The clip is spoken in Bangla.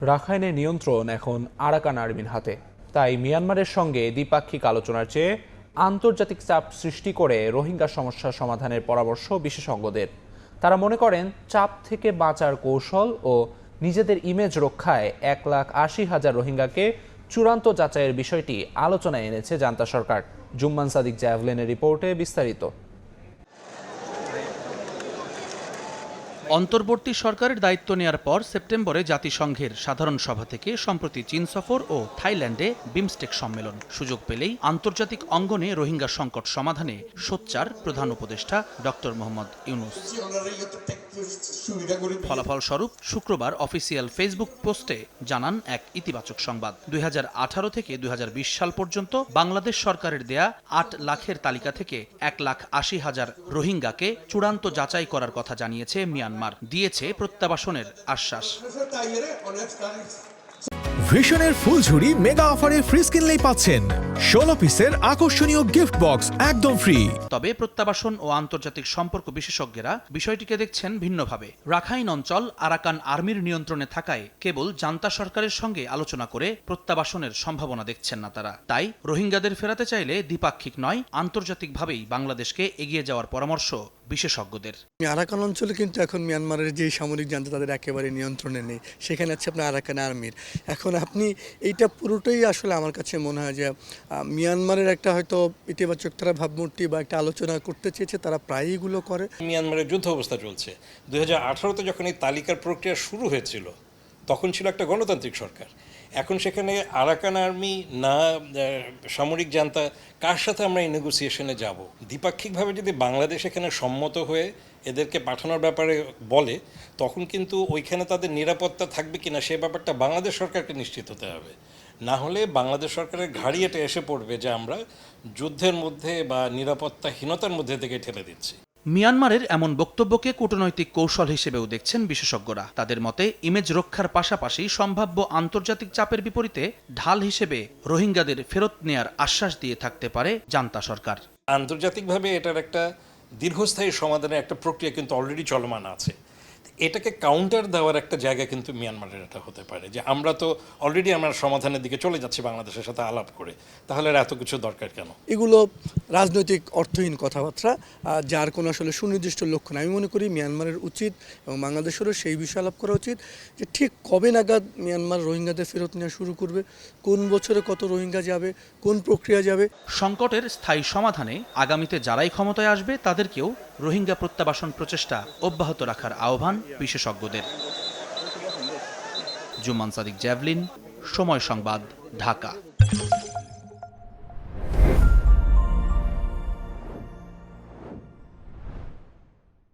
রাখাইনের নিয়ন্ত্রণ এখন আরাকান আর্মির হাতে। তাই মিয়ানমারের সঙ্গে দ্বিপাক্ষিক আলোচনার চেয়ে আন্তর্জাতিক চাপ সৃষ্টি করে রোহিঙ্গা সমস্যা সমাধানের পরামর্শ বিশেষজ্ঞদের। তারা মনে করেন চাপ থেকে বাঁচার কৌশল ও নিজেদের ইমেজ রক্ষায় 1,80,000 রোহিঙ্গাকে চূড়ান্ত যাচাইয়ের বিষয়টি আলোচনায় এনেছে জান্তা সরকার। জুম্মান সাদিক জ্যাভলিনের রিপোর্টে বিস্তারিত। অন্তর্বর্তী সরকারের দায়িত্ব নেয়ার পর সেপ্টেম্বরে জাতিসংঘের সাধারণ সভা থেকে সম্প্রতি চীন সফর ও থাইল্যান্ডে বিমস্টেক সম্মেলন। সুযোগ পেলেই আন্তর্জাতিক অঙ্গনে রোহিঙ্গা সংকট সমাধানে সোচ্চার প্রধান উপদেষ্টা ডক্টর মোহাম্মদ ইউনূস। ফলাফলস্বরূপ শুক্রবার অফিসিয়াল ফেসবুক পোস্টে জানান এক ইতিবাচক সংবাদ। 2018 থেকে 2020 সাল পর্যন্ত বাংলাদেশ সরকারের দেয়া 8 লাখের তালিকা থেকে 1,80,000 রোহিঙ্গাকে চূড়ান্ত যাচাই করার কথা জানিয়েছে মিয়ানমার, দিয়েছে প্রত্যাবাসনের আশ্বাস। ভিশনের ফুলঝুরি মেগা অফারে ফ্রিজ কিনলেই পাচ্ছেন 16 পিসের আকর্ষণীয় গিফট বক্স একদম ফ্রি। তবে প্রত্যাবাসন ও আন্তর্জাতিক সম্পর্ক বিশেষজ্ঞরা বিষয়টিকে দেখছেন ভিন্নভাবে। রাখাইন অঞ্চল আরাকান আর্মির নিয়ন্ত্রণে থাকায় কেবল জান্তা সরকারের সঙ্গে আলোচনা করে প্রত্যাবাসনের সম্ভাবনা দেখছেন না তারা। তাই রোহিঙ্গাদের ফেরাতে চাইলে দ্বিপাক্ষিক নয়, আন্তর্জাতিকভাবেই বাংলাদেশকে এগিয়ে যাওয়ার পরামর্শ বিশেষজ্ঞদের। আরাকান অঞ্চলে কিন্তু এখন মিয়ানমারের যে সামরিক জান্তা তাদের একেবারে নিয়ন্ত্রণে নেই, সেখানে আছে আপনার আরাকান আর্মির। এখন আপনি এইটা পুরোটাই আসলে আমার কাছে মনে হয় যে মিয়ানমারের একটা হয়তো ইতিবাচক তারা ভাবমূর্তি বা একটা আলোচনা করতে চেয়েছে, তারা প্রায়ই এগুলো করে। মিয়ানমারের যুদ্ধ অবস্থা চলছে। 2018-তে যখন এই তালিকার প্রক্রিয়া শুরু হয়েছিল তখন ছিল একটা গণতান্ত্রিক সরকার। এখন সেখানে আরাকান আর্মি না সামরিক জান্তা, কার সাথে আমরা এই নেগোসিয়েশনে যাব? দ্বিপাক্ষিকভাবে যদি বাংলাদেশ এখানে সম্মত হয়ে এদেরকে পাঠানোর ব্যাপারে বলে, তখন কিন্তু ওইখানে তাদের নিরাপত্তা থাকবে কিনা সে ব্যাপারটা বাংলাদেশ সরকারকে নিশ্চিত হতে হবে। না হলে বাংলাদেশ সরকারের ঘাড়ি এটা এসে পড়বে যে আমরা যুদ্ধের মধ্যে বা নিরাপত্তাহীনতার মধ্যে থেকে ঠেলে দিচ্ছি। মিয়ানমারের এমন বক্তব্যকে কূটনৈতিক কৌশল হিসেবেও দেখছেন বিশেষজ্ঞরা। তাদের মতে ইমেজ রক্ষার পাশাপাশি সম্ভাব্য আন্তর্জাতিক চাপের বিপরীতে ঢাল হিসেবে রোহিঙ্গাদের ফেরত নেয়ার আশ্বাস দিয়ে থাকতে পারে জান্তা সরকার। আন্তর্জাতিকভাবে এটার একটা দীর্ঘস্থায়ী সমাধানের একটা প্রক্রিয়া কিন্তু অলরেডি চলমান আছে। এটাকে কাউন্টার দেওয়ার একটা জায়গা কিন্তু মিয়ানমারের এটা হতে পারে যে আমরা তো অলরেডি আমরা সমাধানের দিকে চলে যাচ্ছি বাংলাদেশের সাথে আলাপ করে, তাহলে এত কিছু দরকার কেন? এগুলো রাজনৈতিক অর্থহীন কথাবার্তা, যার কোনো আসলে সুনির্দিষ্ট লক্ষ্য না। আমি মনে করি মিয়ানমারের উচিত এবং বাংলাদেশেরও সেই বিষয়ে আলাপ করা উচিত যে ঠিক কবে নাগাদ মিয়ানমার রোহিঙ্গাদের ফেরত নেওয়া শুরু করবে, কোন বছরে কত রোহিঙ্গা যাবে, কোন প্রক্রিয়া যাবে। সংকটের স্থায়ী সমাধানে আগামীতে যারাই ক্ষমতায় আসবে তাদেরকেও রোহিঙ্গা প্রত্যাবাসন প্রচেষ্টা অব্যাহত রাখার আহ্বান বিশেষজ্ঞদের। জুম্মান সাদিক জ্যাভলিন, সময় সংবাদ, ঢাকা।